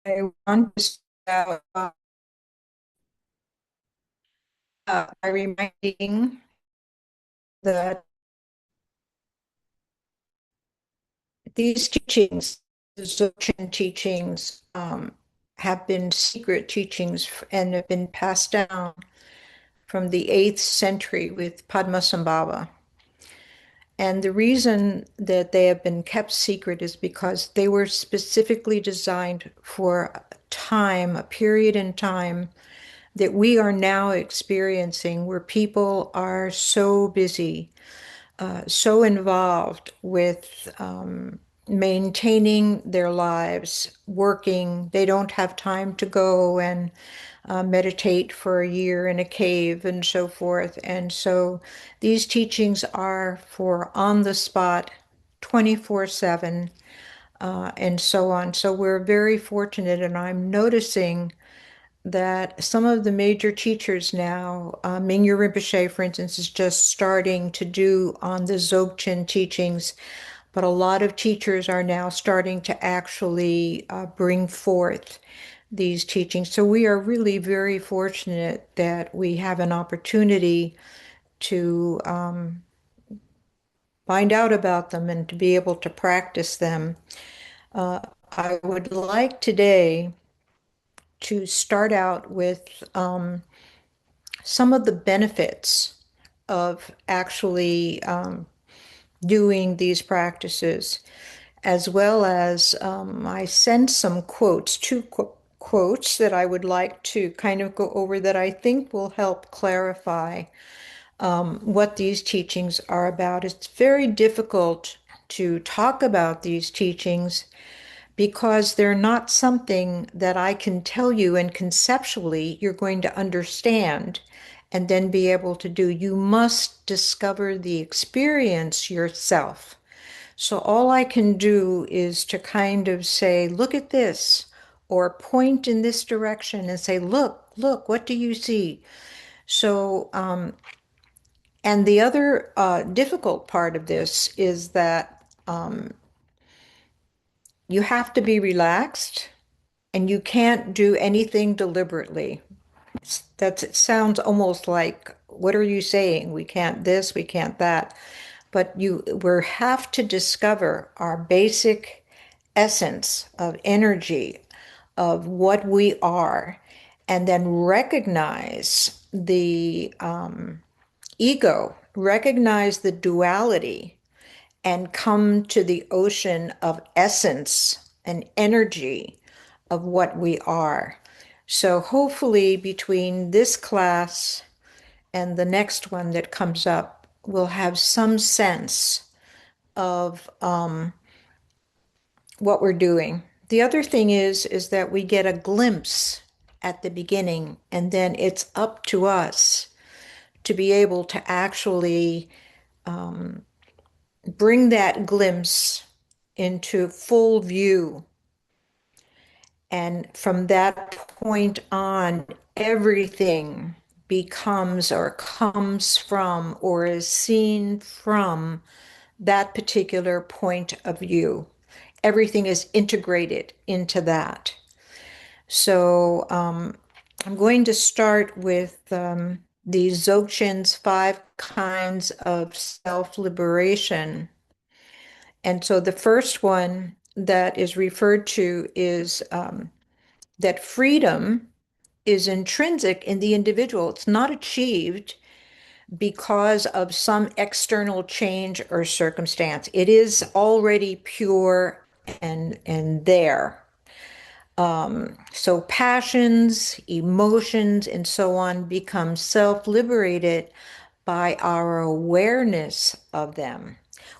I want to start out by reminding that these teachings, the Dzogchen teachings, have been secret teachings and have been passed down from the 8th century with Padmasambhava. And the reason that they have been kept secret is because they were specifically designed for a time, a period in time that we are now experiencing where people are so busy, so involved with maintaining their lives, working. They don't have time to go and meditate for a year in a cave and so forth. And so these teachings are for on the spot, 24/7, and so on. So we're very fortunate, and I'm noticing that some of the major teachers now, Mingyur Rinpoche, for instance, is just starting to do on the Dzogchen teachings, but a lot of teachers are now starting to actually bring forth these teachings. So we are really very fortunate that we have an opportunity to find out about them and to be able to practice them. Uh, I would like today to start out with some of the benefits of actually doing these practices, as well as I sent some quotes, quotes that I would like to kind of go over that I think will help clarify what these teachings are about. It's very difficult to talk about these teachings because they're not something that I can tell you and conceptually you're going to understand and then be able to do. You must discover the experience yourself. So all I can do is to kind of say, look at this, or point in this direction and say, look, what do you see? So, and the other difficult part of this is that you have to be relaxed and you can't do anything deliberately. It sounds almost like, what are you saying? We can't this, we can't that. But we have to discover our basic essence of energy, of what we are, and then recognize the ego, recognize the duality, and come to the ocean of essence and energy of what we are. So hopefully between this class and the next one that comes up, we'll have some sense of what we're doing. The other thing is that we get a glimpse at the beginning, and then it's up to us to be able to actually bring that glimpse into full view. And from that point on, everything becomes or comes from or is seen from that particular point of view. Everything is integrated into that. So I'm going to start with the Dzogchen's 5 kinds of self-liberation. And so the first one that is referred to is that freedom is intrinsic in the individual. It's not achieved because of some external change or circumstance. It is already pure and there. So passions, emotions, and so on become self-liberated by our awareness of them.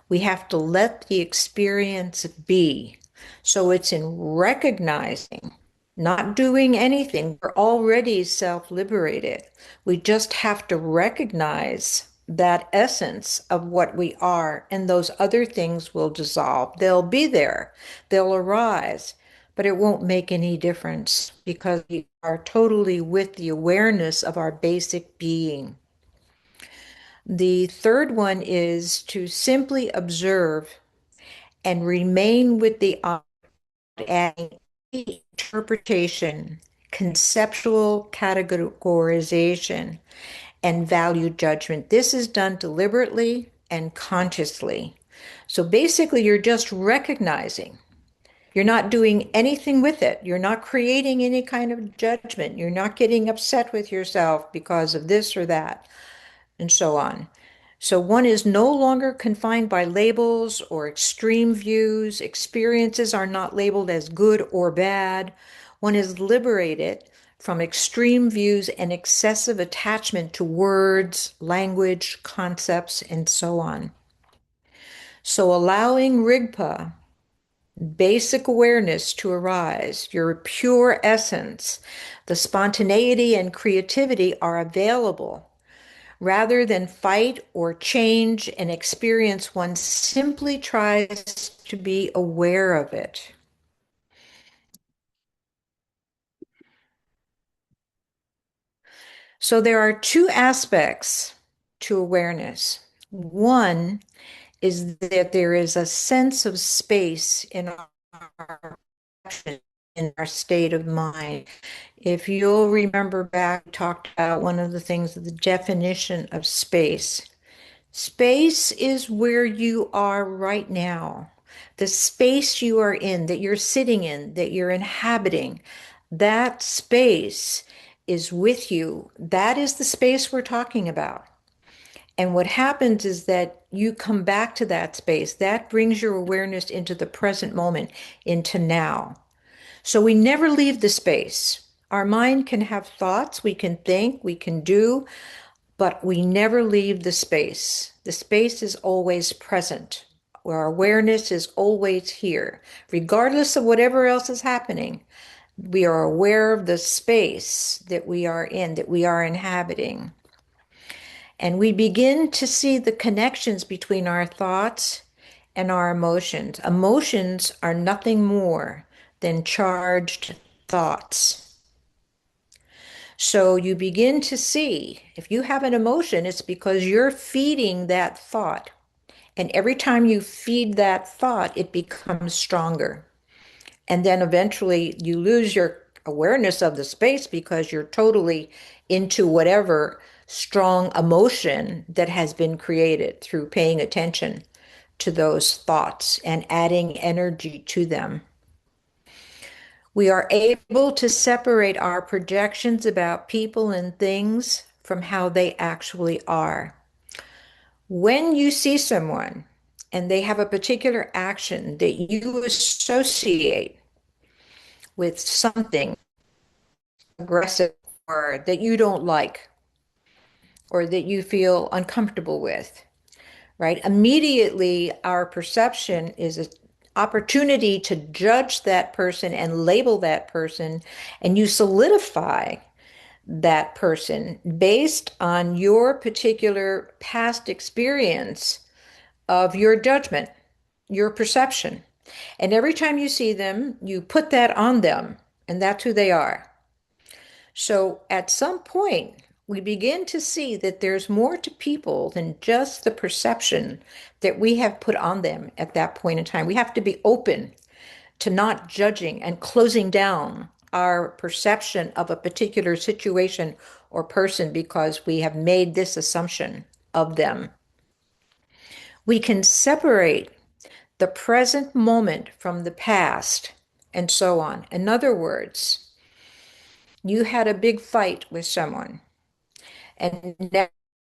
We have to let the experience be. So it's in recognizing, not doing anything. We're already self-liberated. We just have to recognize that essence of what we are, and those other things will dissolve. They'll be there, they'll arise, but it won't make any difference because we are totally with the awareness of our basic being. The third one is to simply observe and remain with the eye, adding interpretation, conceptual categorization, and value judgment. This is done deliberately and consciously. So basically, you're just recognizing. You're not doing anything with it. You're not creating any kind of judgment. You're not getting upset with yourself because of this or that, and so on. So one is no longer confined by labels or extreme views. Experiences are not labeled as good or bad. One is liberated from extreme views and excessive attachment to words, language, concepts, and so on. So allowing Rigpa, basic awareness, to arise, your pure essence, the spontaneity and creativity are available. Rather than fight or change an experience, one simply tries to be aware of it. So there are two aspects to awareness. One is that there is a sense of space in our state of mind. If you'll remember back, we talked about one of the things, the definition of space. Space is where you are right now. The space you are in, that you're sitting in, that you're inhabiting, that space is with you. That is the space we're talking about. And what happens is that you come back to that space. That brings your awareness into the present moment, into now. So we never leave the space. Our mind can have thoughts, we can think, we can do, but we never leave the space. The space is always present. Our awareness is always here. Regardless of whatever else is happening, we are aware of the space that we are in, that we are inhabiting. And we begin to see the connections between our thoughts and our emotions. Emotions are nothing more than charged thoughts. So you begin to see if you have an emotion, it's because you're feeding that thought. And every time you feed that thought, it becomes stronger. And then eventually you lose your awareness of the space because you're totally into whatever strong emotion that has been created through paying attention to those thoughts and adding energy to them. We are able to separate our projections about people and things from how they actually are. When you see someone and they have a particular action that you associate with something aggressive or that you don't like or that you feel uncomfortable with, right? Immediately, our perception is an opportunity to judge that person and label that person, and you solidify that person based on your particular past experience of your judgment, your perception. And every time you see them, you put that on them, and that's who they are. So at some point, we begin to see that there's more to people than just the perception that we have put on them at that point in time. We have to be open to not judging and closing down our perception of a particular situation or person because we have made this assumption of them. We can separate the present moment from the past and so on. In other words, you had a big fight with someone, and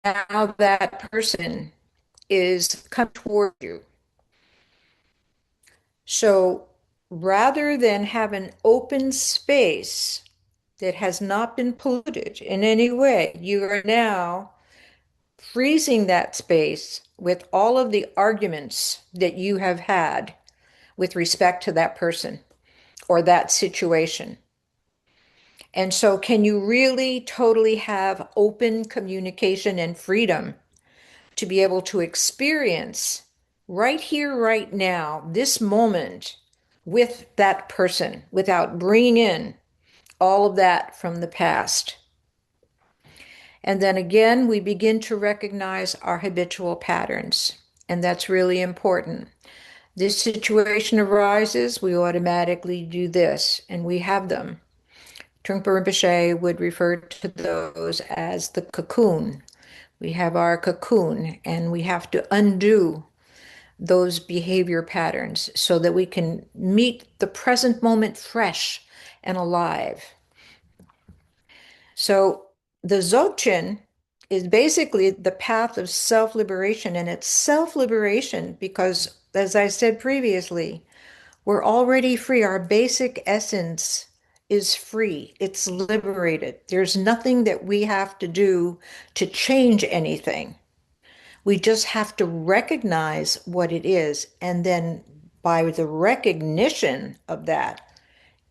now that person is come toward you. So rather than have an open space that has not been polluted in any way, you are now freezing that space with all of the arguments that you have had with respect to that person or that situation. And so, can you really totally have open communication and freedom to be able to experience right here, right now, this moment with that person without bringing in all of that from the past? And then again, we begin to recognize our habitual patterns. And that's really important. This situation arises, we automatically do this, and we have them. Trungpa Rinpoche would refer to those as the cocoon. We have our cocoon, and we have to undo those behavior patterns so that we can meet the present moment fresh and alive. So the Dzogchen is basically the path of self-liberation, and it's self-liberation because, as I said previously, we're already free. Our basic essence is free. It's liberated. There's nothing that we have to do to change anything. We just have to recognize what it is. And then by the recognition of that,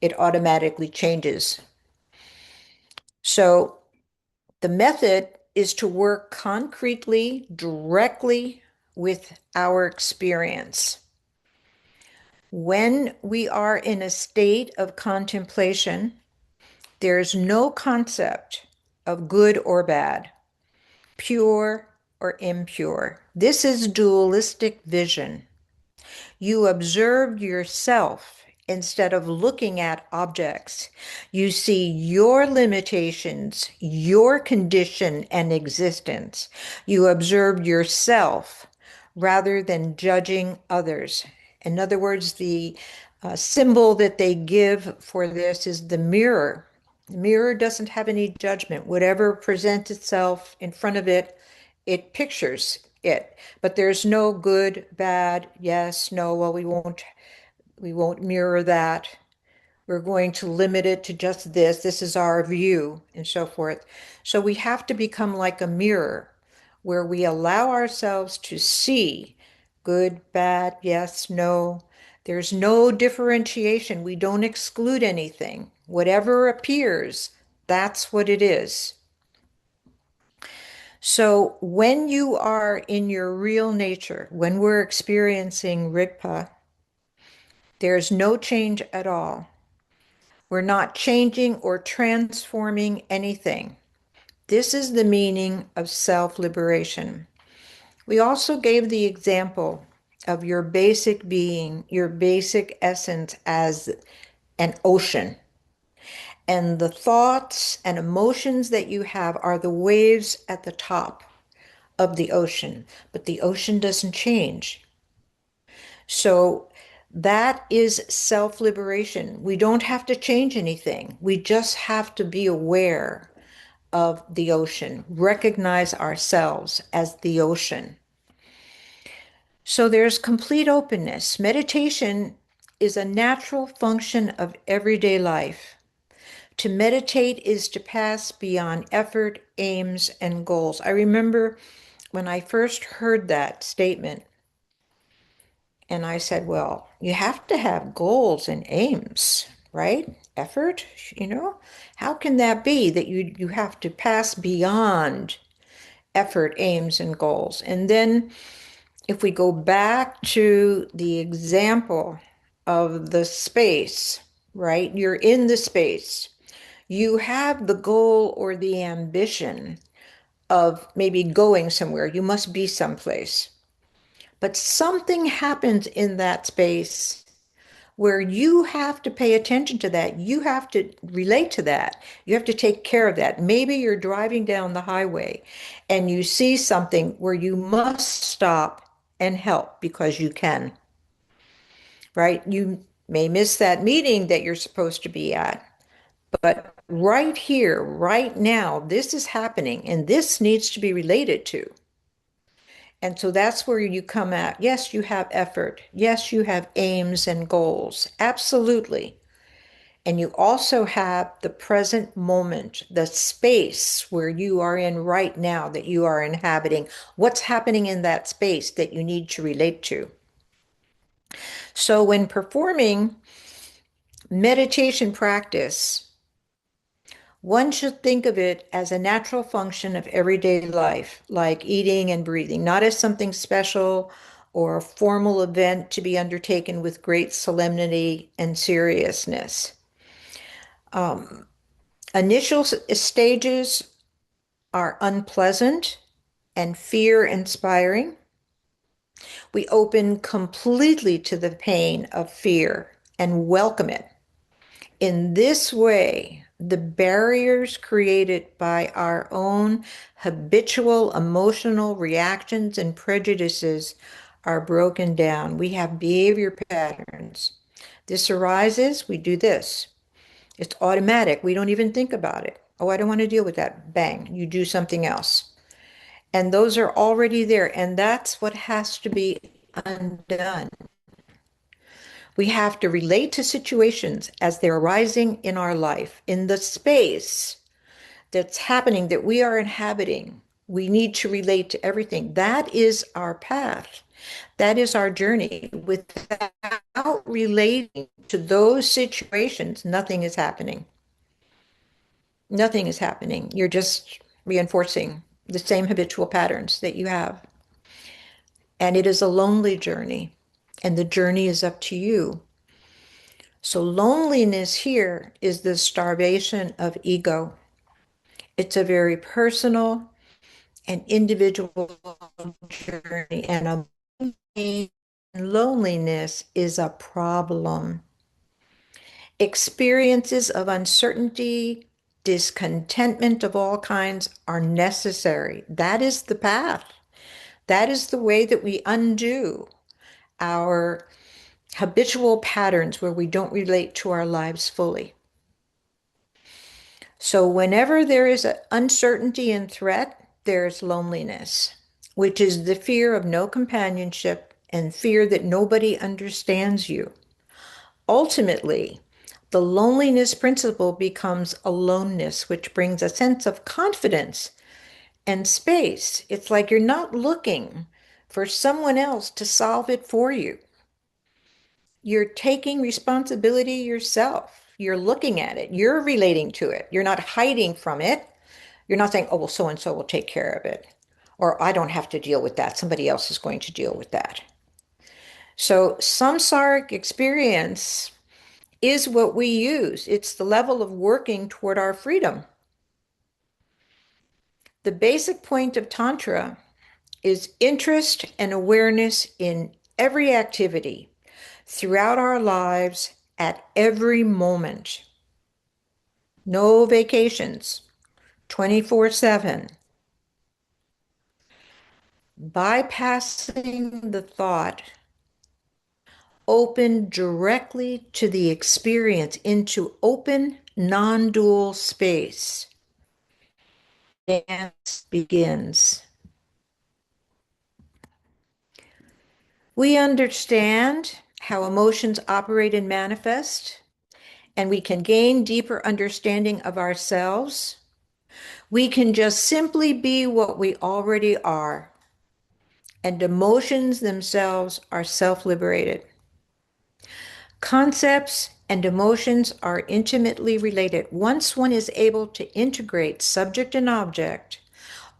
it automatically changes. So the method is to work concretely, directly with our experience. When we are in a state of contemplation, there is no concept of good or bad, pure or impure. This is dualistic vision. You observe yourself instead of looking at objects. You see your limitations, your condition and existence. You observe yourself rather than judging others. In other words, the symbol that they give for this is the mirror. The mirror doesn't have any judgment. Whatever presents itself in front of it, it pictures it. But there's no good, bad, yes, no, well, we won't mirror that. We're going to limit it to just this. This is our view, and so forth. So we have to become like a mirror where we allow ourselves to see good, bad, yes, no. There's no differentiation. We don't exclude anything. Whatever appears, that's what it is. So when you are in your real nature, when we're experiencing Rigpa, there's no change at all. We're not changing or transforming anything. This is the meaning of self-liberation. We also gave the example of your basic being, your basic essence as an ocean. And the thoughts and emotions that you have are the waves at the top of the ocean, but the ocean doesn't change. So that is self-liberation. We don't have to change anything. We just have to be aware of the ocean, recognize ourselves as the ocean. So there's complete openness. Meditation is a natural function of everyday life. To meditate is to pass beyond effort, aims, and goals. I remember when I first heard that statement, and I said, well, you have to have goals and aims, right? Effort, you know? How can that be that you have to pass beyond effort, aims, and goals? And then if we go back to the example of the space, right? You're in the space. You have the goal or the ambition of maybe going somewhere. You must be someplace. But something happens in that space where you have to pay attention to that. You have to relate to that. You have to take care of that. Maybe you're driving down the highway and you see something where you must stop and help because you can, right? You may miss that meeting that you're supposed to be at, but right here, right now, this is happening and this needs to be related to. And so that's where you come at. Yes, you have effort. Yes, you have aims and goals. Absolutely. And you also have the present moment, the space where you are in right now that you are inhabiting. What's happening in that space that you need to relate to? So when performing meditation practice, one should think of it as a natural function of everyday life, like eating and breathing, not as something special or a formal event to be undertaken with great solemnity and seriousness. Um, Initial stages are unpleasant and fear inspiring. We open completely to the pain of fear and welcome it. In this way, the barriers created by our own habitual emotional reactions and prejudices are broken down. We have behavior patterns. This arises, we do this. It's automatic. We don't even think about it. Oh, I don't want to deal with that. Bang, you do something else. And those are already there. And that's what has to be undone. We have to relate to situations as they're arising in our life, in the space that's happening, that we are inhabiting. We need to relate to everything. That is our path. That is our journey. Without relating to those situations, nothing is happening. Nothing is happening. You're just reinforcing the same habitual patterns that you have. And it is a lonely journey, and the journey is up to you. So, loneliness here is the starvation of ego. It's a very personal and individual journey, and loneliness is a problem. Experiences of uncertainty, discontentment of all kinds are necessary. That is the path. That is the way that we undo our habitual patterns where we don't relate to our lives fully. So, whenever there is uncertainty and threat, there's loneliness, which is the fear of no companionship and fear that nobody understands you. Ultimately, the loneliness principle becomes aloneness, which brings a sense of confidence and space. It's like you're not looking for someone else to solve it for you. You're taking responsibility yourself. You're looking at it. You're relating to it. You're not hiding from it. You're not saying, oh, well, so and so will take care of it. Or I don't have to deal with that. Somebody else is going to deal with that. So, samsaric experience is what we use. It's the level of working toward our freedom. The basic point of Tantra is interest and awareness in every activity throughout our lives at every moment. No vacations, 24/7. Bypassing the thought, open directly to the experience into open, non dual space. Dance begins. We understand how emotions operate and manifest, and we can gain deeper understanding of ourselves. We can just simply be what we already are, and emotions themselves are self-liberated. Concepts and emotions are intimately related. Once one is able to integrate subject and object,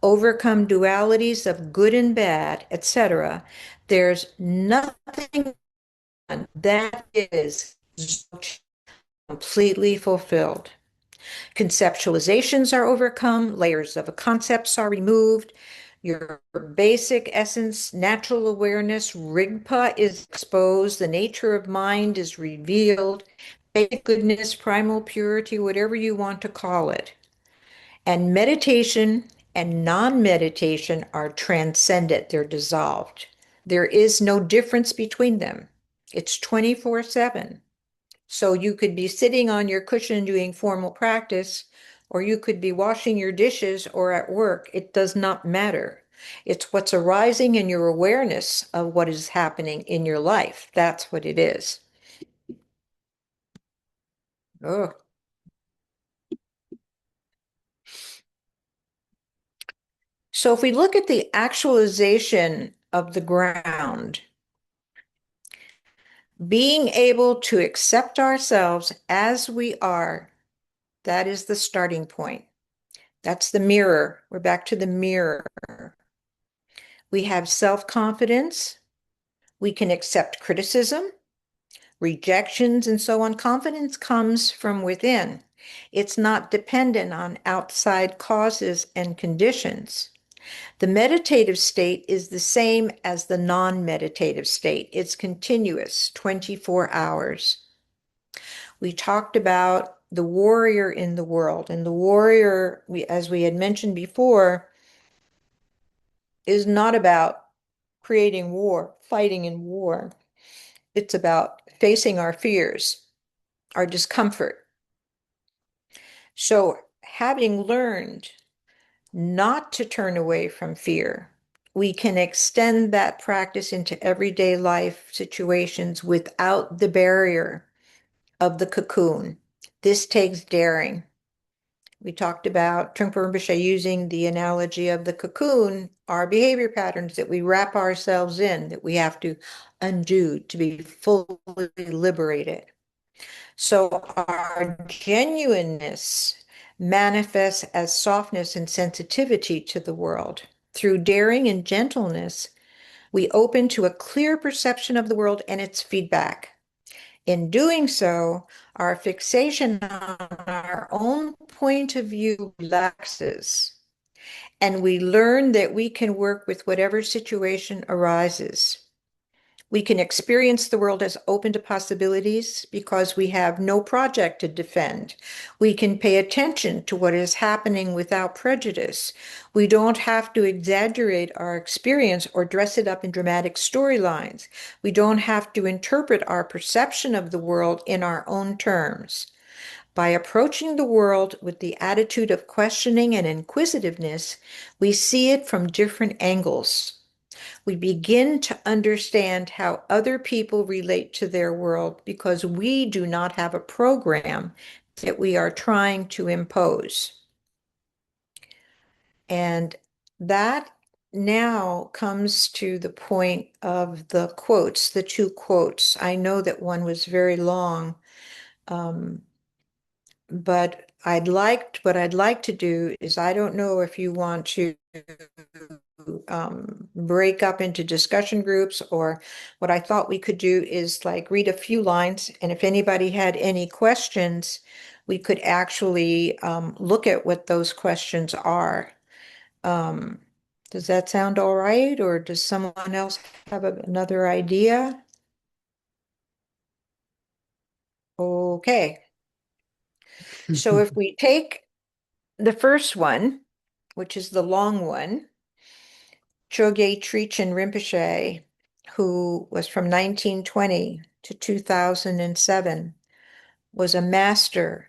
overcome dualities of good and bad, etc., there's nothing that is completely fulfilled. Conceptualizations are overcome, layers of concepts are removed, your basic essence, natural awareness, Rigpa is exposed, the nature of mind is revealed, basic goodness, primal purity, whatever you want to call it. And meditation and non-meditation are transcendent, they're dissolved. There is no difference between them. It's 24/7. So you could be sitting on your cushion doing formal practice, or you could be washing your dishes or at work. It does not matter. It's what's arising in your awareness of what is happening in your life. That's what it is. Oh. So if we look at the actualization of the ground, being able to accept ourselves as we are, that is the starting point. That's the mirror. We're back to the mirror. We have self-confidence. We can accept criticism, rejections, and so on. Confidence comes from within. It's not dependent on outside causes and conditions. The meditative state is the same as the non-meditative state. It's continuous, 24 hours. We talked about the warrior in the world, and the warrior, as we had mentioned before, is not about creating war, fighting in war. It's about facing our fears, our discomfort. So, having learned not to turn away from fear, we can extend that practice into everyday life situations without the barrier of the cocoon. This takes daring. We talked about Trungpa Rinpoche using the analogy of the cocoon, our behavior patterns that we wrap ourselves in, that we have to undo to be fully liberated. So our genuineness manifests as softness and sensitivity to the world. Through daring and gentleness, we open to a clear perception of the world and its feedback. In doing so, our fixation on our own point of view relaxes, and we learn that we can work with whatever situation arises. We can experience the world as open to possibilities because we have no project to defend. We can pay attention to what is happening without prejudice. We don't have to exaggerate our experience or dress it up in dramatic storylines. We don't have to interpret our perception of the world in our own terms. By approaching the world with the attitude of questioning and inquisitiveness, we see it from different angles. We begin to understand how other people relate to their world because we do not have a program that we are trying to impose. And that now comes to the point of the quotes, the two quotes. I know that one was very long, but what I'd like to do is, I don't know if you want to break up into discussion groups, or what I thought we could do is like read a few lines, and if anybody had any questions, we could actually look at what those questions are. Um, does that sound all right, or does someone else have another idea? Okay, so if we take the first one, which is the long one, Chogyam Trichin Rinpoche, who was from 1920 to 2007, was a master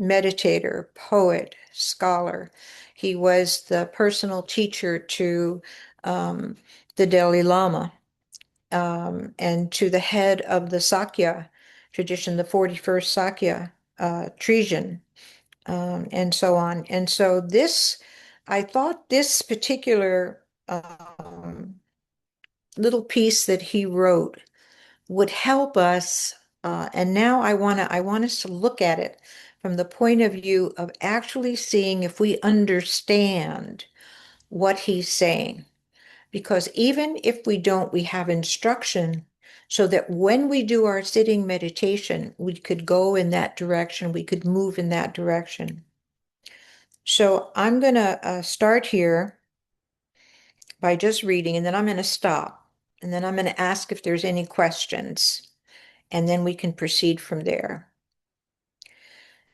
meditator, poet, scholar. He was the personal teacher to the Dalai Lama, and to the head of the Sakya tradition, the 41st Sakya Trijin, and so on. And so I thought this particular little piece that he wrote would help us. And now I want us to look at it from the point of view of actually seeing if we understand what he's saying. Because even if we don't, we have instruction so that when we do our sitting meditation, we could go in that direction, we could move in that direction. So I'm going to start here by just reading, and then I'm going to stop, and then I'm going to ask if there's any questions, and then we can proceed from there.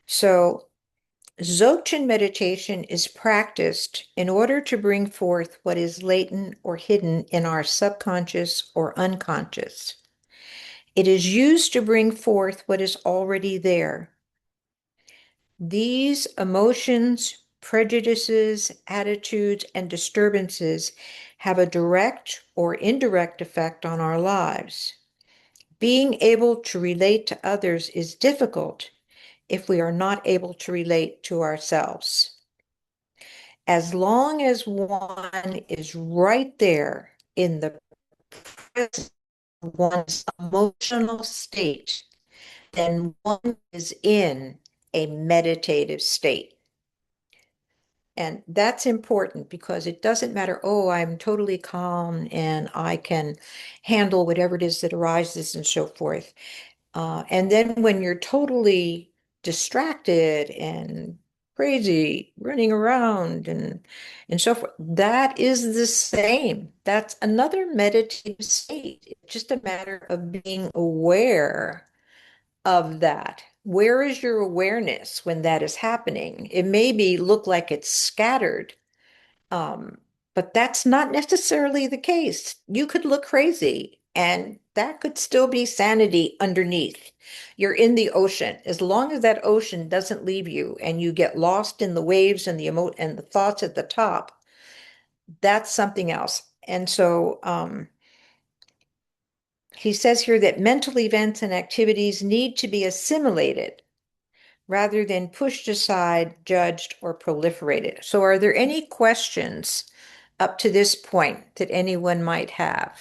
So, Dzogchen meditation is practiced in order to bring forth what is latent or hidden in our subconscious or unconscious. It is used to bring forth what is already there. These emotions, prejudices, attitudes, and disturbances have a direct or indirect effect on our lives. Being able to relate to others is difficult if we are not able to relate to ourselves. As long as one is right there in the present of one's emotional state, then one is in a meditative state. And that's important because it doesn't matter, oh, I'm totally calm and I can handle whatever it is that arises and so forth. And then when you're totally distracted and crazy, running around and so forth. That is the same. That's another meditative state. It's just a matter of being aware of that. Where is your awareness when that is happening? It maybe look like it's scattered, um, but that's not necessarily the case. You could look crazy, and that could still be sanity underneath. You're in the ocean. As long as that ocean doesn't leave you and you get lost in the waves and the thoughts at the top, that's something else. And so he says here that mental events and activities need to be assimilated rather than pushed aside, judged, or proliferated. So, are there any questions up to this point that anyone might have?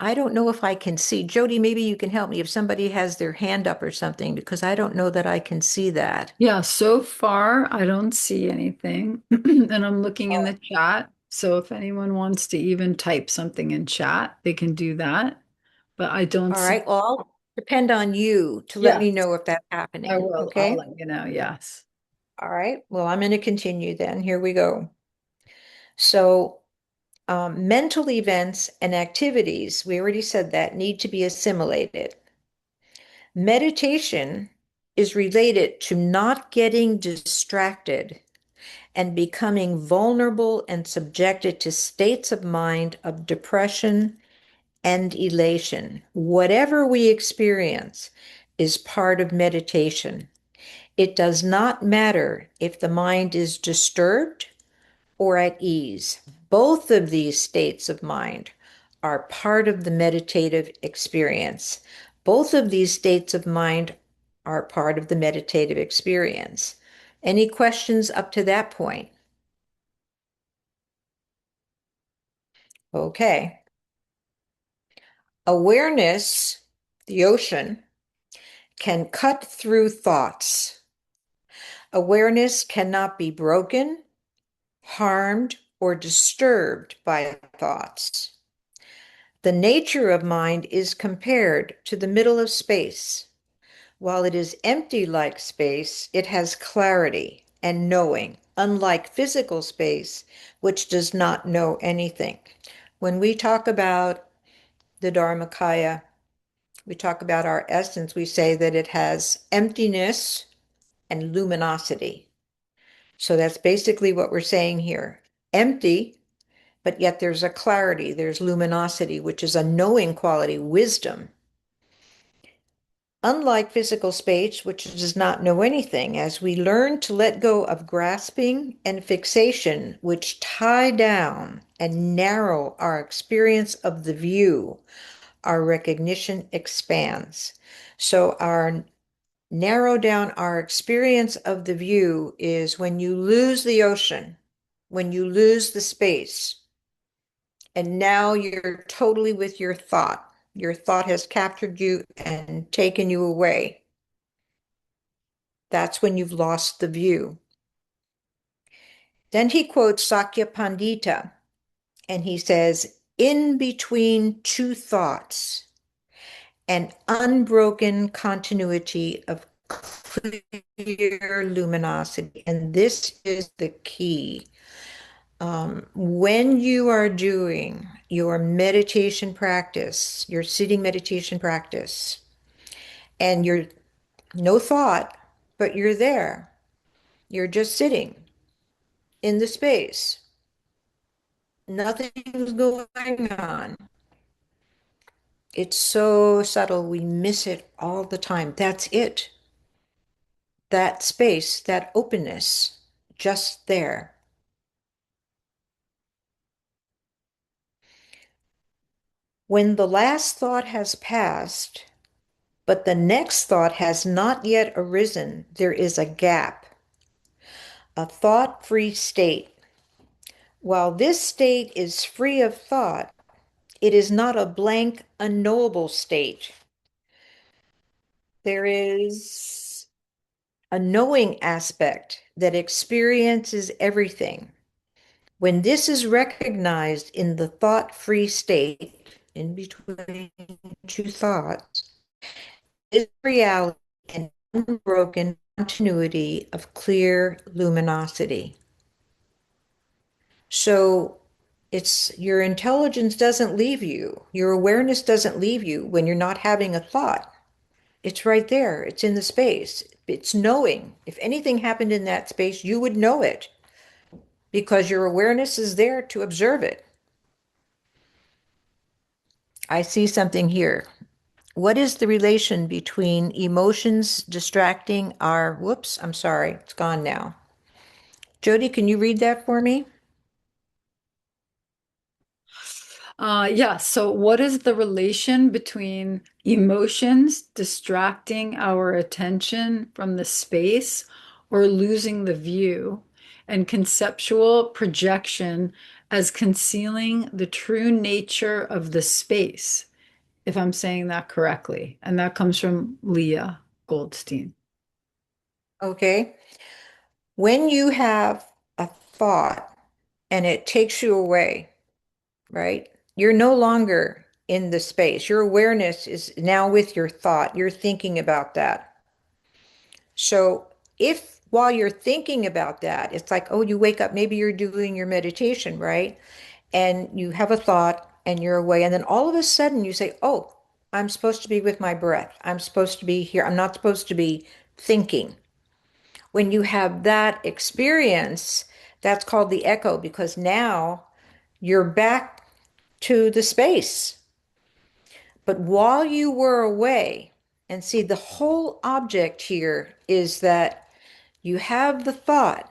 I don't know if I can see. Jody, maybe you can help me if somebody has their hand up or something, because I don't know that I can see that. Yeah, so far I don't see anything. And I'm looking in the chat. So if anyone wants to even type something in chat, they can do that. But I don't All see. right, well, I'll depend on you to let Yeah, me know if that's I happening. will. I'll Okay. let you know. Yes. All right, well, I'm going to continue then. Here we go. So, mental events and activities, we already said that, need to be assimilated. Meditation is related to not getting distracted and becoming vulnerable and subjected to states of mind of depression and elation. Whatever we experience is part of meditation. It does not matter if the mind is disturbed or at ease. Both of these states of mind are part of the meditative experience. Both of these states of mind are part of the meditative experience. Any questions up to that point? Okay. Awareness, the ocean, can cut through thoughts. Awareness cannot be broken, harmed, or disturbed by thoughts. The nature of mind is compared to the middle of space. While it is empty like space, it has clarity and knowing, unlike physical space, which does not know anything. When we talk about the Dharmakaya, we talk about our essence, we say that it has emptiness and luminosity. So that's basically what we're saying here. Empty, but yet there's a clarity, there's luminosity, which is a knowing quality, wisdom. Unlike physical space, which does not know anything, as we learn to let go of grasping and fixation, which tie down and narrow our experience of the view, our recognition expands. So, our narrow down our experience of the view is when you lose the ocean, when you lose the space, and now you're totally with your thought. Your thought has captured you and taken you away. That's when you've lost the view. Then he quotes Sakya Pandita and he says, in between two thoughts, an unbroken continuity of clear luminosity. And this is the key. When you are doing your meditation practice, your sitting meditation practice, and you're no thought, but you're there, you're just sitting in the space, nothing's going on. It's so subtle, we miss it all the time. That's it. That space, that openness, just there. When the last thought has passed, but the next thought has not yet arisen, there is a gap, a thought-free state. While this state is free of thought, it is not a blank, unknowable state. There is a knowing aspect that experiences everything. When this is recognized in the thought-free state, in between two thoughts, is reality and unbroken continuity of clear luminosity. So it's your intelligence doesn't leave you. Your awareness doesn't leave you when you're not having a thought. It's right there. It's in the space. It's knowing. If anything happened in that space, you would know it because your awareness is there to observe it. I see something here. What is the relation between emotions distracting our, whoops, I'm sorry, it's gone now. Jody, can you read that for me? Yeah, so what is the relation between emotions distracting our attention from the space or losing the view, and conceptual projection as concealing the true nature of the space, if I'm saying that correctly? And that comes from Leah Goldstein. Okay. When you have a thought and it takes you away, right? You're no longer in the space. Your awareness is now with your thought. You're thinking about that. So if while you're thinking about that, it's like, oh, you wake up, maybe you're doing your meditation, right? And you have a thought and you're away. And then all of a sudden you say, oh, I'm supposed to be with my breath. I'm supposed to be here. I'm not supposed to be thinking. When you have that experience, that's called the echo because now you're back to the space. But while you were away, and see, the whole object here is that you have the thought,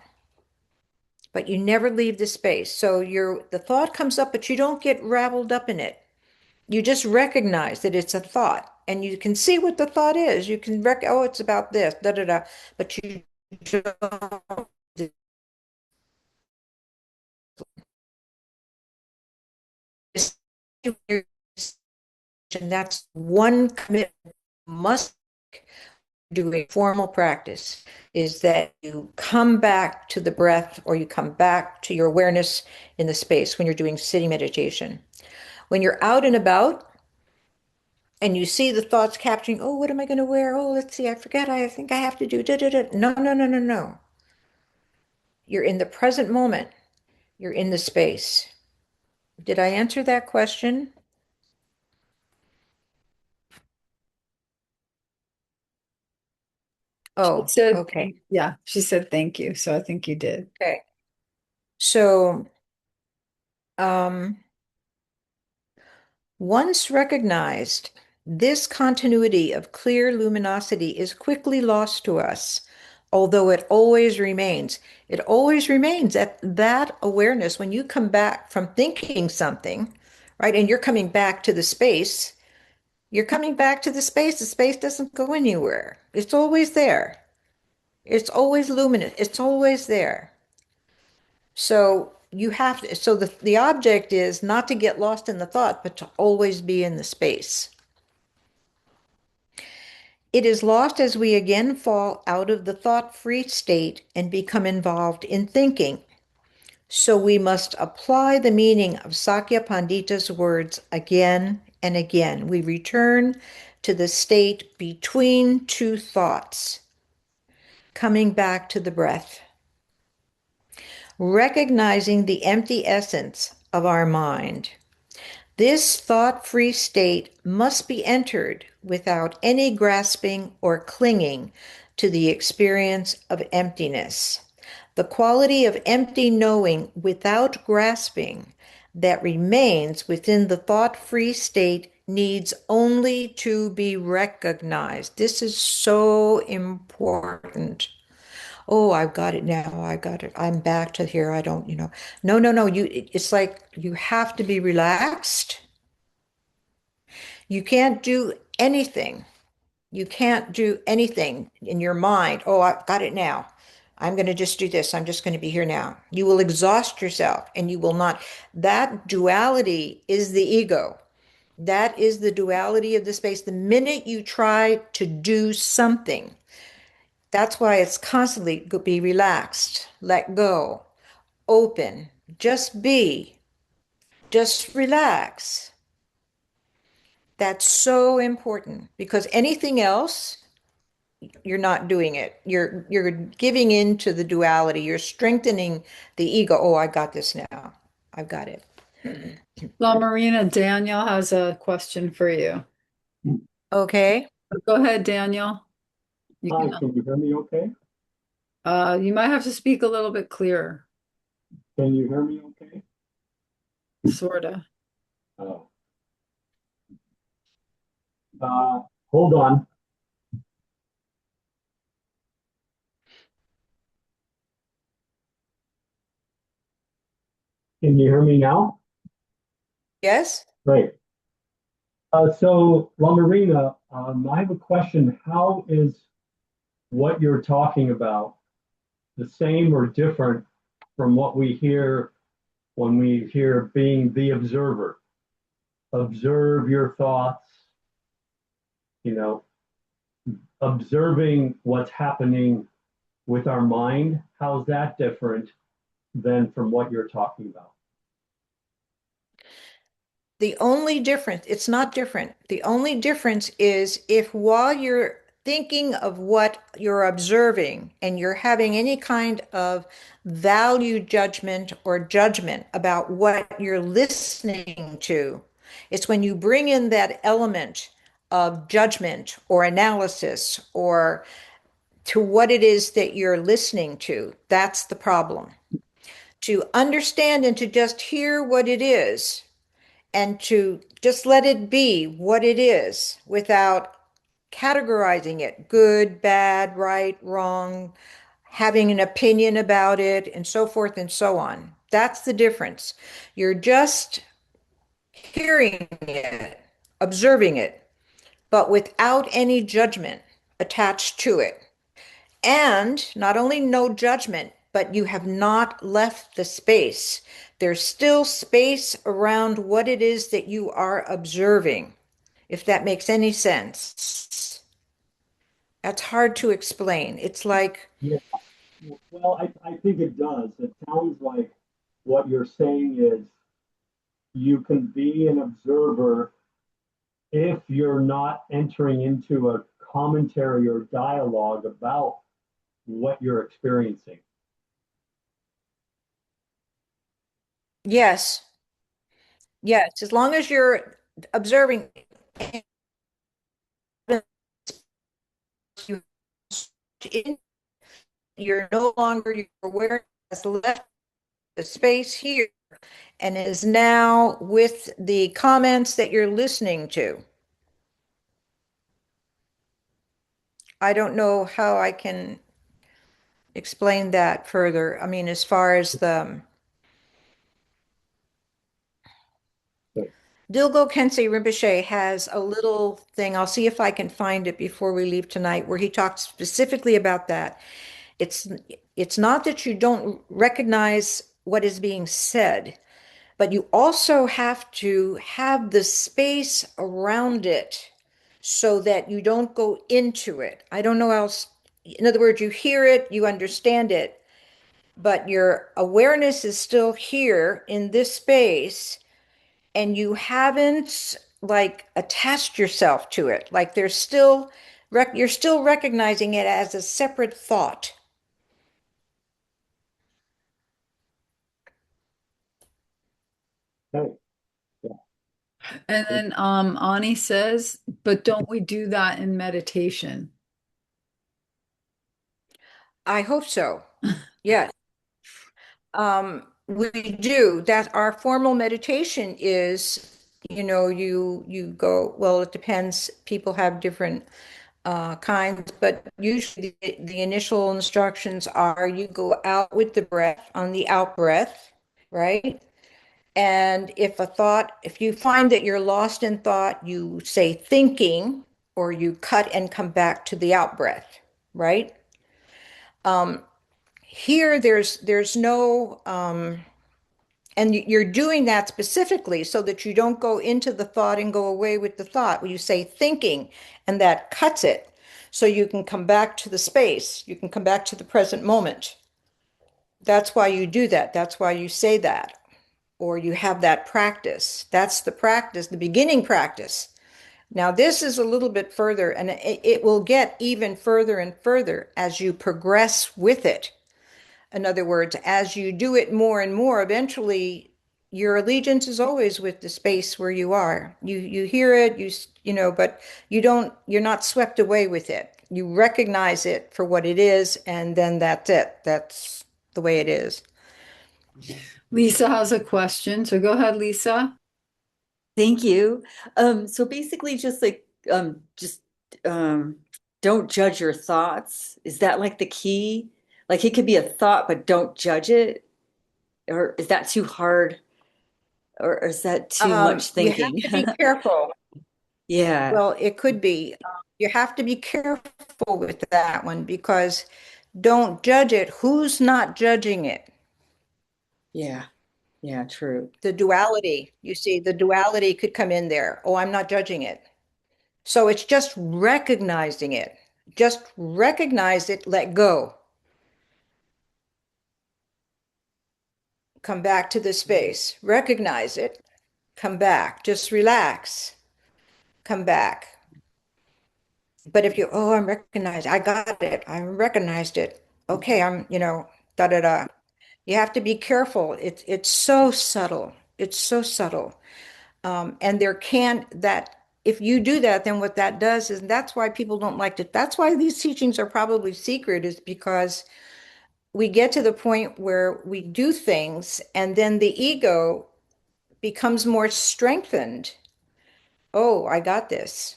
but you never leave the space. So the thought comes up, but you don't get raveled up in it. You just recognize that it's a thought, and you can see what the thought is. You can oh, it's about this, da da da, but you don't. And that's one commitment must do a formal practice is that you come back to the breath or you come back to your awareness in the space when you're doing sitting meditation. When you're out and about and you see the thoughts capturing, oh, what am I going to wear? Oh, let's see, I forget. I think I have to do da da da. No, no, no, no, no. You're in the present moment. You're in the space. Did I answer that question? She Oh, said, okay. yeah, she said thank you. So I think you did. Okay. So, um, once recognized, this continuity of clear luminosity is quickly lost to us, although it always remains. It always remains that awareness when you come back from thinking something, right? And you're coming back to the space, you're coming back to the space. The space doesn't go anywhere. It's always there. It's always luminous. It's always there. So you have to, so the object is not to get lost in the thought, but to always be in the space. It is lost as we again fall out of the thought-free state and become involved in thinking. So we must apply the meaning of Sakya Pandita's words again and again. We return to the state between two thoughts, coming back to the breath, recognizing the empty essence of our mind. This thought-free state must be entered without any grasping or clinging to the experience of emptiness. The quality of empty knowing without grasping that remains within the thought-free state needs only to be recognized. This is so important. Oh, I've got it now. I got it. I'm back to here. I don't, No, no, no. It's like you have to be relaxed. You can't do anything. You can't do anything in your mind. Oh, I've got it now. I'm going to just do this. I'm just going to be here now. You will exhaust yourself and you will not. That duality is the ego. That is the duality of the space. The minute you try to do something, that's why it's constantly be relaxed, let go, open, just be, just relax. That's so important because anything else, you're not doing it. You're giving in to the duality. You're strengthening the ego. Oh, I got this now. I've got it. Lama Rina, Daniel has a question for you. Okay. Go ahead, Daniel. You Hi, can, can you hear me okay? you might have to speak a little bit clearer, Can you hear me okay? sorta. Oh. Hold on. Can you hear me now? Yes. Great. So, Lama Rina, I have a question. How is what you're talking about the same or different from what we hear when we hear being the observer? Observe your thoughts, you know, observing what's happening with our mind. How's that different than from what you're talking about? The only difference, it's not different. The only difference is if while you're thinking of what you're observing and you're having any kind of value judgment or judgment about what you're listening to, it's when you bring in that element of judgment or analysis or to what it is that you're listening to. That's the problem. To understand and to just hear what it is and to just let it be what it is without categorizing it good, bad, right, wrong, having an opinion about it, and so forth and so on. That's the difference. You're just hearing it, observing it, but without any judgment attached to it. And not only no judgment, but you have not left the space. There's still space around what it is that you are observing, if that makes any sense. That's hard to explain. It's like, Yeah, well, I think it does. It sounds like what you're saying is you can be an observer if you're not entering into a commentary or dialogue about what you're experiencing. yes, yes, as long as you're observing, you're no longer, your awareness has left the space here and is now with the comments that you're listening to. I don't know how I can explain that further. I mean, as far as the But Dilgo Kensei Rinpoche has a little thing, I'll see if I can find it before we leave tonight, where he talks specifically about that. It's it's not that you don't recognize what is being said, but you also have to have the space around it so that you don't go into it. I don't know else. In other words, you hear it, you understand it, but your awareness is still here in this space and you haven't like attached yourself to it. Like there's still you're still recognizing it as a separate thought. hey, yeah, And then Ani says, but don't we do that in meditation? I hope so. Yes. We do that. Our formal meditation is, you go, well, it depends. People have different kinds, but usually the initial instructions are you go out with the breath on the out breath, right? And if you find that you're lost in thought, you say thinking, or you cut and come back to the out breath, right? Here, there's no, and you're doing that specifically so that you don't go into the thought and go away with the thought. When you say thinking, and that cuts it, so you can come back to the space, you can come back to the present moment. That's why you do that. That's why you say that, or you have that practice. That's the practice, the beginning practice. Now, this is a little bit further, and it will get even further and further as you progress with it. In other words, as you do it more and more, eventually your allegiance is always with the space where you are. You hear it, but you're not swept away with it. You recognize it for what it is, and then that's it. That's the way it is. Lisa has a question, so go ahead, Lisa. Thank you. So basically just like just um don't judge your thoughts. Is that like the key? Like it could be a thought, but don't judge it? Or is that too hard? Or is that too much You have thinking? to be careful. Yeah, Well, it could be. You have to be careful with that one because don't judge it. Who's not judging it? yeah, yeah, true. The duality. You see, the duality could come in there. Oh, I'm not judging it. So it's just recognizing it. Just recognize it, let go. Come back to the space. Recognize it, come back. Just relax, come back. But if you, oh, I'm recognized, I got it, I recognized it. Okay, da da da. You have to be careful. It's so subtle. It's so subtle. And there can that if you do that, then what that does is that's why people don't like it. That's why these teachings are probably secret, is because we get to the point where we do things and then the ego becomes more strengthened. Oh, I got this,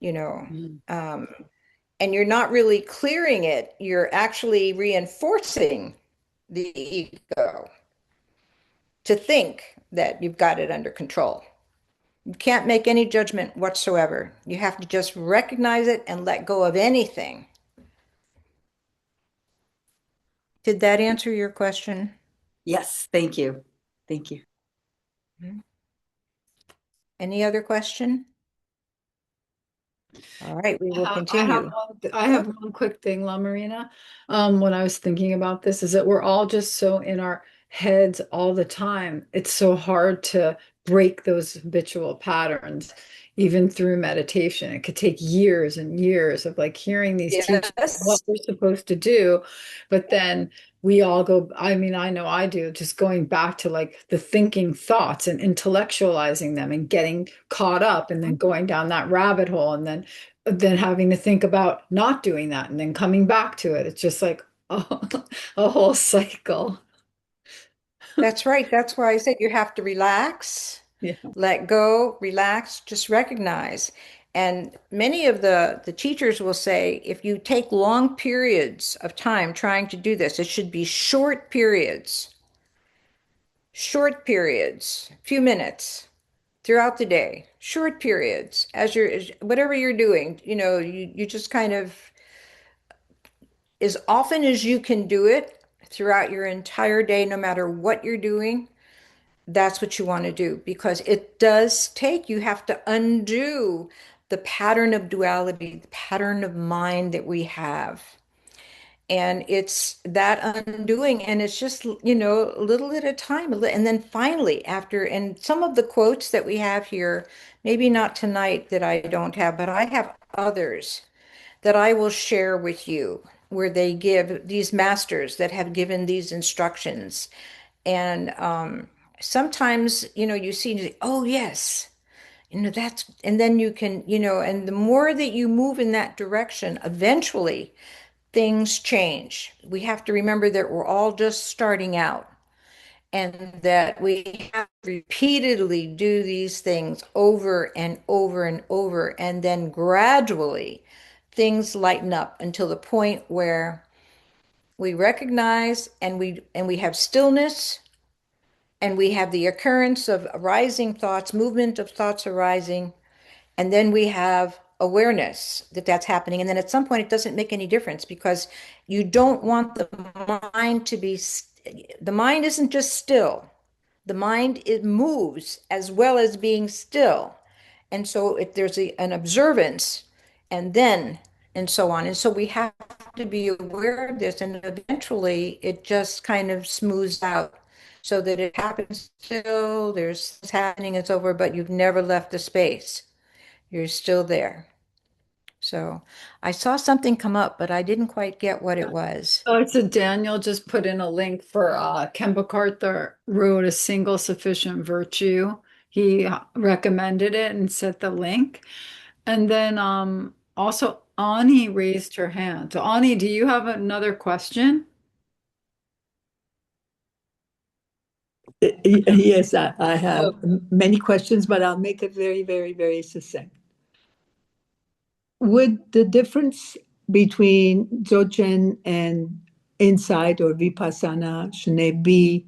you know. Mm. Um, and you're not really clearing it, you're actually reinforcing the ego to think that you've got it under control. You can't make any judgment whatsoever. You have to just recognize it and let go of anything. Did that answer your question? Yes, thank you. Thank you. Mhm. Any other question? All right, we will continue. I Oh, have one quick thing, La Marina. When I was thinking about this, is that we're all just so in our heads all the time. It's so hard to break those habitual patterns, even through meditation. It could take years and years of like hearing these teachings, what yes, we're supposed to do, but then we all go, I mean, I know I do, just going back to like the thinking thoughts and intellectualizing them and getting caught up and then going down that rabbit hole and then having to think about not doing that and then coming back to it. It's just like a whole cycle. that's right. That's why I said you have to relax, Yeah. let go, relax, just recognize. And many of the teachers will say if you take long periods of time trying to do this, it should be short periods, a few minutes throughout the day, short periods as whatever you're doing, you just kind of as often as you can do it throughout your entire day, no matter what you're doing, that's what you want to do because it does take, you have to undo the pattern of duality, the pattern of mind that we have. And it's that undoing, and it's just, a little at a time. And then finally, after, and some of the quotes that we have here, maybe not tonight that I don't have, but I have others that I will share with you where they give these masters that have given these instructions. And sometimes, you see, oh, yes, that's, and then you can, and the more that you move in that direction, eventually things change. We have to remember that we're all just starting out and that we have to repeatedly do these things over and over and over. And then gradually things lighten up until the point where we recognize and we have stillness and we have the occurrence of arising thoughts, movement of thoughts arising, and then we have awareness that that's happening. And then at some point, it doesn't make any difference because you don't want the mind to be, the mind isn't just still. The mind, it moves as well as being still. And so if there's an observance and then, and so on. And so we have to be aware of this. And eventually it just kind of smooths out so that it happens still, there's happening, it's over, but you've never left the space. You're still there. So I saw something come up, but I didn't quite get what it was. Oh, it's a Daniel just put in a link for Ken Arthur wrote A Single Sufficient Virtue. He recommended it and set the link. And then also Ani raised her hand. So Ani, do you have another question? Yes, I have many questions, but I'll make it very, very, very succinct. Would the difference between Dzogchen and insight or Vipassana Shane be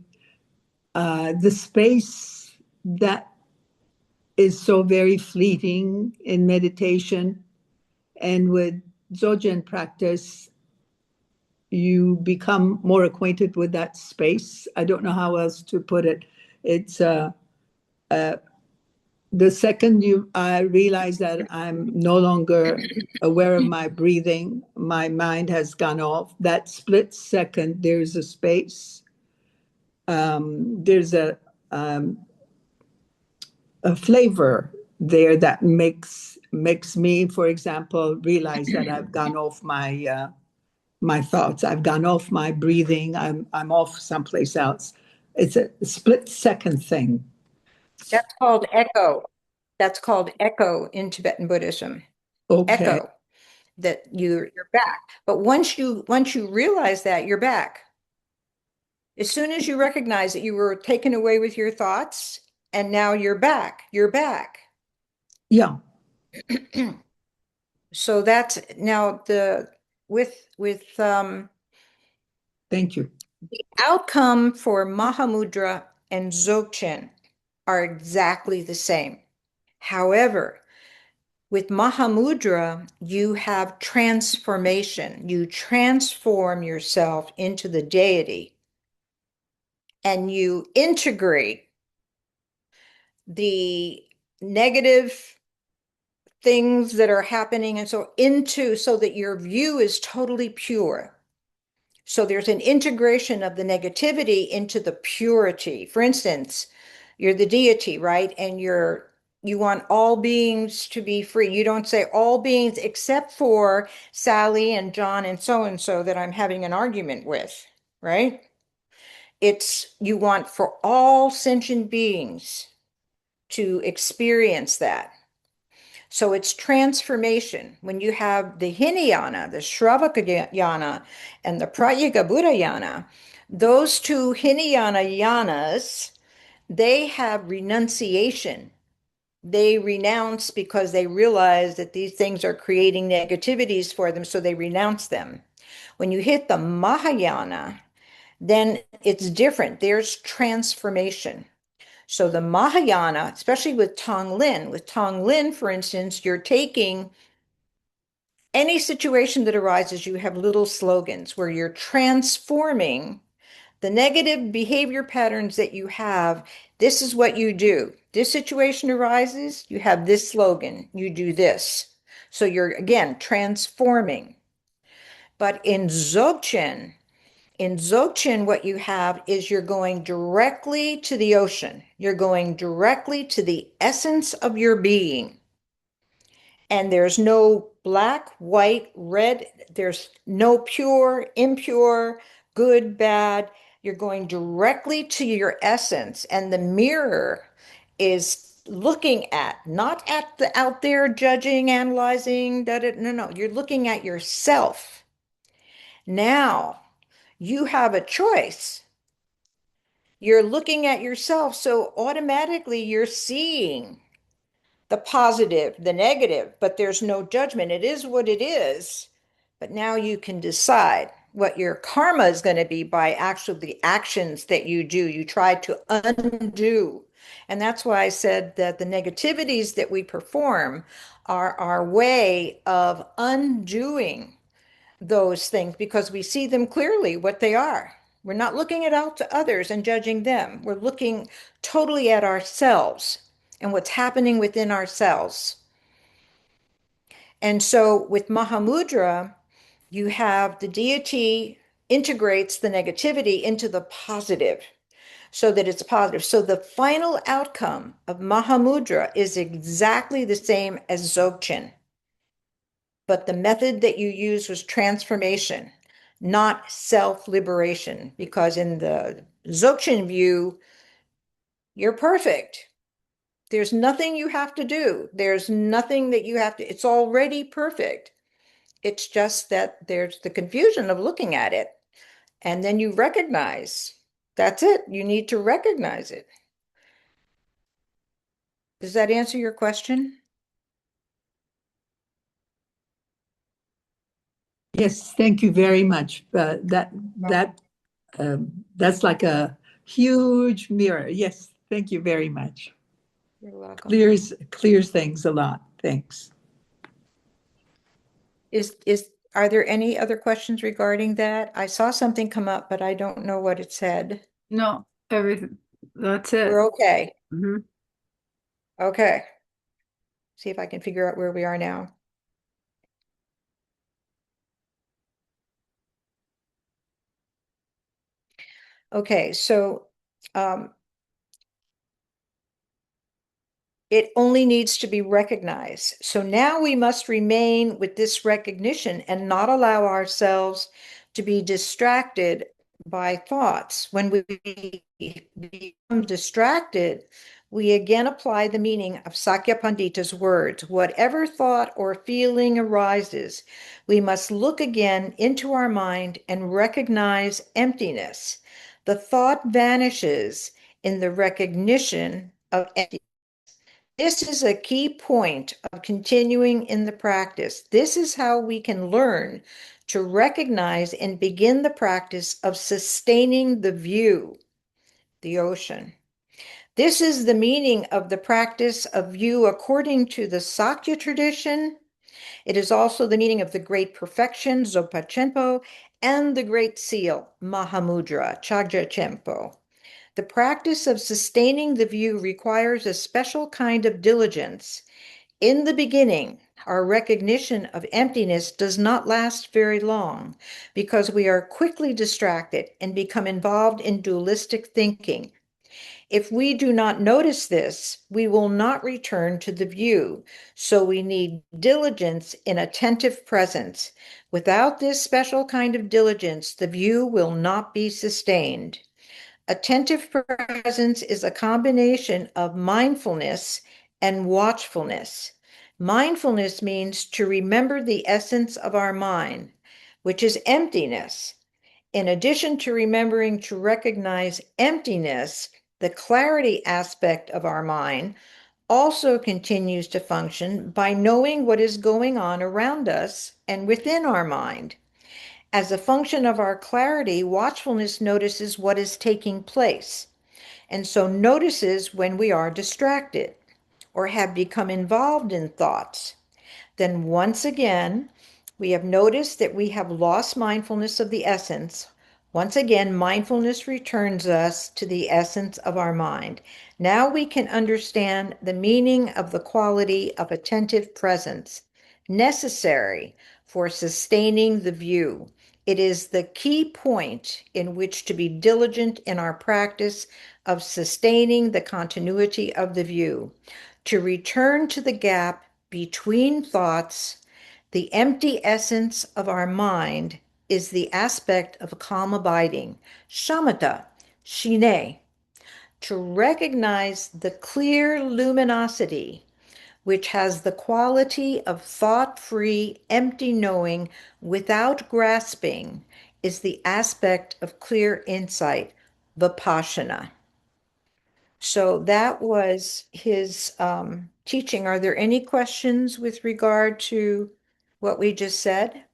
the space that is so very fleeting in meditation, and with Dzogchen practice, you become more acquainted with that space? I don't know how else to put it. It's the second I realize that I'm no longer aware of my breathing, my mind has gone off. That split second, there's a space. There's a flavor there that makes me, for example, realize that I've gone off my thoughts. I've gone off my breathing. I'm off someplace else. It's a split second thing. That's called echo. That's called echo in Tibetan Buddhism. Okay. Echo, that you're back. But once you realize that, you're back. As soon as you recognize that you were taken away with your thoughts and now you're back, you're back. Yeah. So that's now the with Thank you. the outcome for Mahamudra and Dzogchen are exactly the same. However, with Mahamudra, you have transformation. You transform yourself into the deity and you integrate the negative things that are happening and so into so that your view is totally pure. So there's an integration of the negativity into the purity. For instance, you're the deity, right? And you want all beings to be free. You don't say all beings except for Sally and John and so that I'm having an argument with, right? It's you want for all sentient beings to experience that. So it's transformation. When you have the Hinayana, the Shravakayana, and the Pratyeka those two Hinayana yanas, they have renunciation. They renounce because they realize that these things are creating negativities for them, so they renounce them. When you hit the Mahayana, then it's different. There's transformation. So the Mahayana, especially with Tong Lin, for instance, you're taking any situation that arises, you have little slogans where you're transforming the negative behavior patterns that you have. This is what you do. This situation arises, you have this slogan, you do this. So you're again transforming. But in Dzogchen, what you have is you're going directly to the ocean. You're going directly to the essence of your being. And there's no black, white, red. There's no pure, impure, good, bad. You're going directly to your essence. And the mirror is looking at, not at the out there judging, analyzing, no, no. You're looking at yourself. Now you have a choice. You're looking at yourself, so automatically you're seeing the positive, the negative, but there's no judgment. It is what it is. But now you can decide what your karma is going to be by actually the actions that you do. You try to undo. And that's why I said that the negativities that we perform are our way of undoing those things because we see them clearly what they are. We're not looking at out to others and judging them. We're looking totally at ourselves and what's happening within ourselves. And so with Mahamudra, you have the deity integrates the negativity into the positive. so that it's positive. So the final outcome of Mahamudra is exactly the same as Dzogchen, but the method that you use was transformation, not self-liberation, because in the Dzogchen view, you're perfect. There's nothing you have to do. There's nothing that you have to, it's already perfect. It's just that there's the confusion of looking at it. And then you recognize that's it. You need to recognize it. Does that answer your question? Yes, thank you very much. That's like a huge mirror. Yes, thank you very much. You're welcome. Clears things a lot. Thanks. Are there any other questions regarding that? I saw something come up, but I don't know what it said. No, everything. That's it. We're okay. Hmm. Okay. See if I can figure out where we are now. Okay, so um, it only needs to be recognized. So now we must remain with this recognition and not allow ourselves to be distracted by thoughts. When we become distracted, we again apply the meaning of Sakya Pandita's words. Whatever thought or feeling arises, we must look again into our mind and recognize emptiness. The thought vanishes in the recognition of emptiness. This is a key point of continuing in the practice. This is how we can learn to recognize and begin the practice of sustaining the view, the ocean. This is the meaning of the practice of view according to the Sakya tradition. It is also the meaning of the great perfection, Dzogchen, and the great seal, Mahamudra, Chagya. The practice of sustaining the view requires a special kind of diligence. In the beginning, our recognition of emptiness does not last very long because we are quickly distracted and become involved in dualistic thinking. If we do not notice this, we will not return to the view. So we need diligence in attentive presence. Without this special kind of diligence, the view will not be sustained. Attentive presence is a combination of mindfulness and watchfulness. Mindfulness means to remember the essence of our mind, which is emptiness. In addition to remembering to recognize emptiness, the clarity aspect of our mind also continues to function by knowing what is going on around us and within our mind. As a function of our clarity, watchfulness notices what is taking place, and so notices when we are distracted or have become involved in thoughts. Then once again, we have noticed that we have lost mindfulness of the essence. Once again, mindfulness returns us to the essence of our mind. Now we can understand the meaning of the quality of attentive presence necessary for sustaining the view. It is the key point in which to be diligent in our practice of sustaining the continuity of the view, to return to the gap between thoughts. The empty essence of our mind is the aspect of calm abiding, shamatha, shine, to recognize the clear luminosity which has the quality of thought-free, empty knowing without grasping, is the aspect of clear insight, vipassana. So that was his teaching. Are there any questions with regard to what we just said?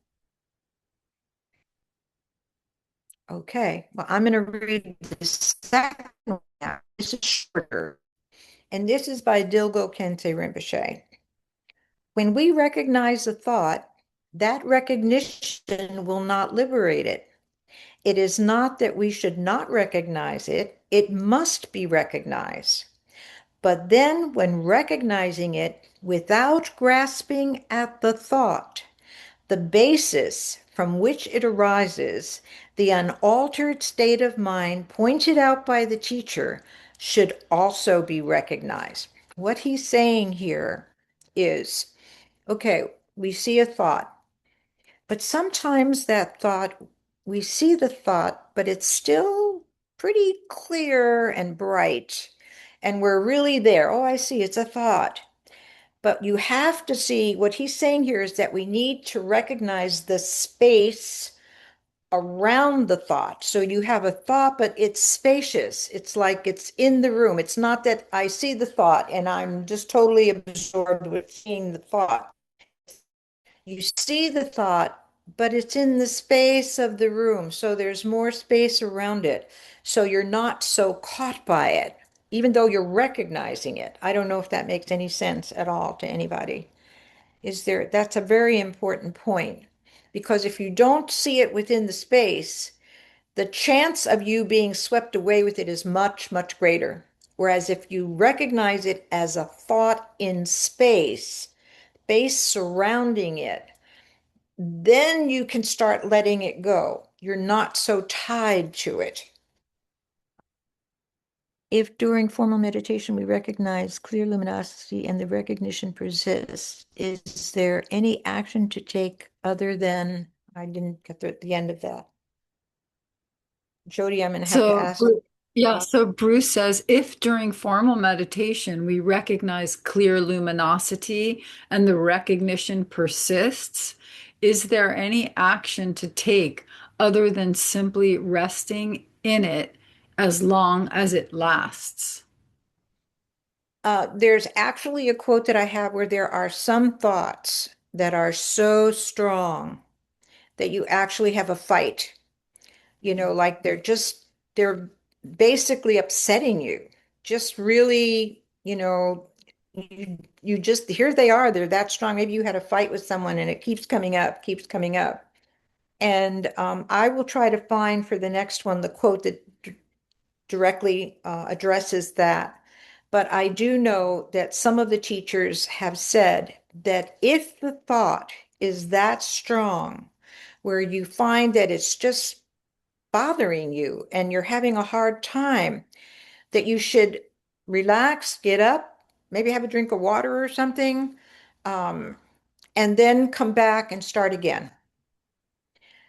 Okay, well, I'm going to read the second one now. This is shorter, and this is by Dilgo Khyentse Rinpoche. When we recognize a thought, that recognition will not liberate it. It is not that we should not recognize it, it must be recognized. But then, when recognizing it without grasping at the thought, the basis from which it arises, the unaltered state of mind pointed out by the teacher should also be recognized. What he's saying here is, okay, we see a thought, but sometimes that thought, we see the thought, but it's still pretty clear and bright. And we're really there. Oh, I see, it's a thought. But you have to see what he's saying here is that we need to recognize the space around the thought. So you have a thought, but it's spacious. It's like it's in the room. It's not that I see the thought and I'm just totally absorbed with seeing the thought. You see the thought, but it's in the space of the room. So there's more space around it. So you're not so caught by it, even though you're recognizing it. I don't know if that makes any sense at all to anybody. That's a very important point. Because if you don't see it within the space, the chance of you being swept away with it is much, much greater. Whereas if you recognize it as a thought in space surrounding it, then you can start letting it go. You're not so tied to it. If during formal meditation we recognize clear luminosity and the recognition persists, is there any action to take other than, I didn't get the end of that. Jody, I'm going to have to So, ask. yeah, so Bruce says if during formal meditation we recognize clear luminosity and the recognition persists, is there any action to take other than simply resting in it as long as it lasts? There's actually a quote that I have where there are some thoughts that are so strong that you actually have a fight. Like they're basically upsetting you. Just really, you just, here they are, they're that strong. Maybe you had a fight with someone and it keeps coming up, keeps coming up. And I will try to find for the next one the quote that directly addresses that. But I do know that some of the teachers have said that if the thought is that strong, where you find that it's just bothering you and you're having a hard time, that you should relax, get up, maybe have a drink of water or something, um, and then come back and start again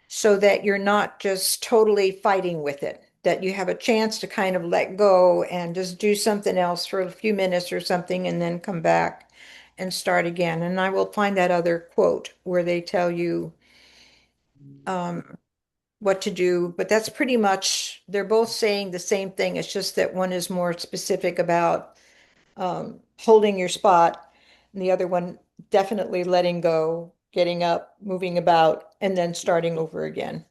so that you're not just totally fighting with it, that you have a chance to kind of let go and just do something else for a few minutes or something and then come back and start again. And I will find that other quote where they tell you um, what to do, but that's pretty much, they're both saying the same thing. It's just that one is more specific about holding your spot, and the other one definitely letting go, getting up, moving about, and then starting over again.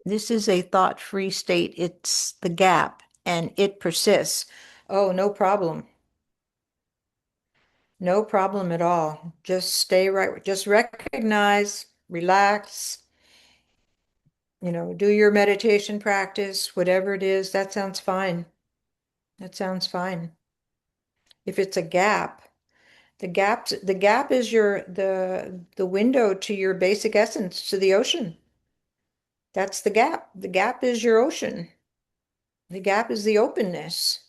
This is a thought-free state. It's the gap, and it persists. Oh, no problem. No problem at all. Just stay right. Just recognize, relax, do your meditation practice, whatever it is. That sounds fine. That sounds fine. If it's a gap, the gap is the window to your basic essence, to the ocean. That's the gap. The gap is your ocean. The gap is the openness.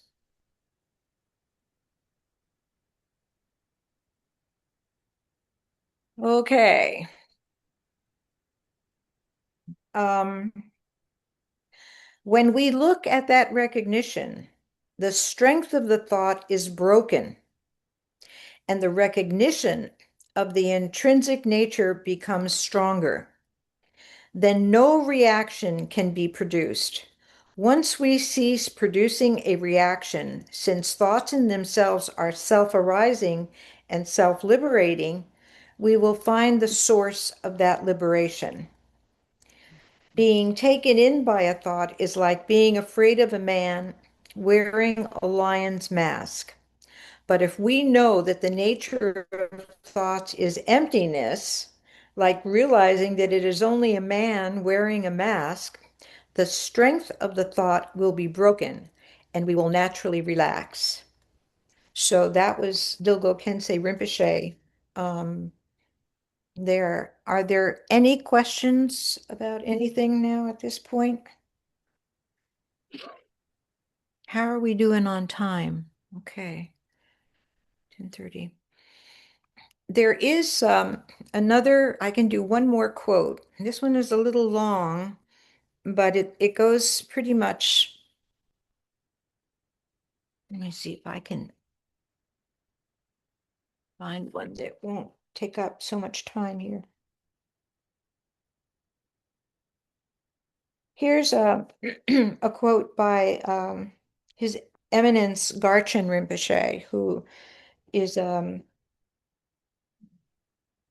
Okay. Um, when we look at that recognition, the strength of the thought is broken, and the recognition of the intrinsic nature becomes stronger. Then no reaction can be produced. Once we cease producing a reaction, since thoughts in themselves are self-arising and self-liberating, we will find the source of that liberation. Being taken in by a thought is like being afraid of a man wearing a lion's mask. But if we know that the nature of thoughts is emptiness, like realizing that it is only a man wearing a mask, the strength of the thought will be broken and we will naturally relax. So that was Dilgo Khyentse Rinpoche Are there any questions about anything now at this point? How are we doing on time? Okay, 10:30. There is another, I can do one more quote. This one is a little long, but it goes pretty much. Let me see if I can find one that won't take up so much time here. Here's a, a quote by His Eminence Garchen Rinpoche, who is a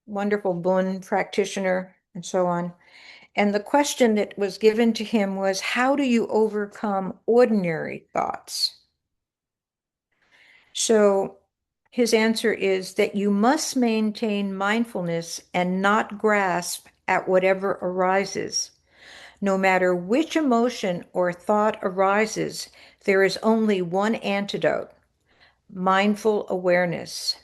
wonderful Bön practitioner and so on. And the question that was given to him was, how do you overcome ordinary thoughts? So his answer is that you must maintain mindfulness and not grasp at whatever arises. No matter which emotion or thought arises, there is only one antidote: mindful awareness.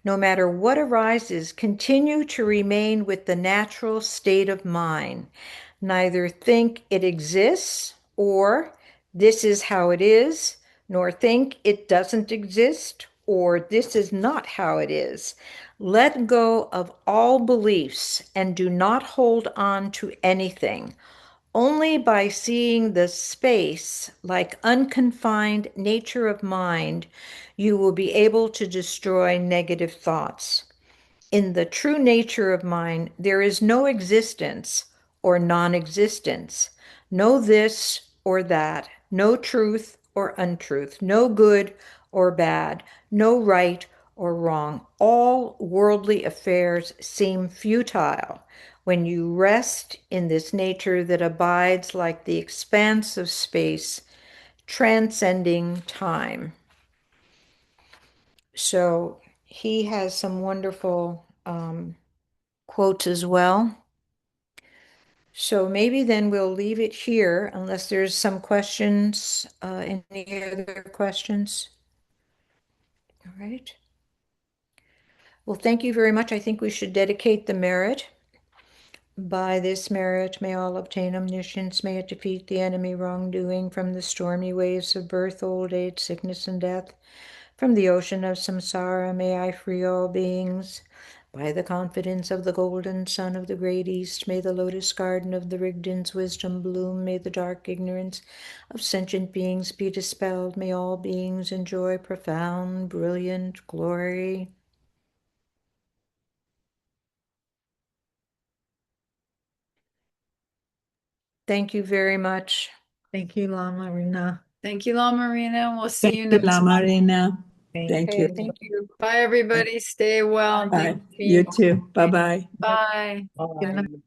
No matter what arises, continue to remain with the natural state of mind. Neither think it exists or this is how it is, nor think it doesn't exist or this is not how it is. Let go of all beliefs and do not hold on to anything. Only by seeing the space, like unconfined nature of mind, you will be able to destroy negative thoughts. In the true nature of mind, there is no existence or non-existence, no this or that, no truth or untruth, no good or bad, no right or wrong. All worldly affairs seem futile when you rest in this nature that abides like the expanse of space, transcending time. So he has some wonderful quotes as well. So maybe then we'll leave it here unless there's some questions, any other questions? All right. Well, thank you very much. I think we should dedicate the merit. By this merit may all obtain omniscience, may it defeat the enemy wrongdoing from the stormy waves of birth, old age, sickness, and death. From the ocean of samsara may I free all beings. By the confidence of the golden sun of the great east, may the lotus garden of the Rigden's wisdom bloom. May the dark ignorance of sentient beings be dispelled. May all beings enjoy profound, brilliant glory. Thank you very much. Thank you, Lama Rina. Thank you, Lama Rina. We'll see Thank you you, next Lama month. Rina. Thank Okay, you. thank you. Bye, everybody. Stay well. Thank Bye. you for You being too. here. Bye-bye. Bye. Good night. Bye.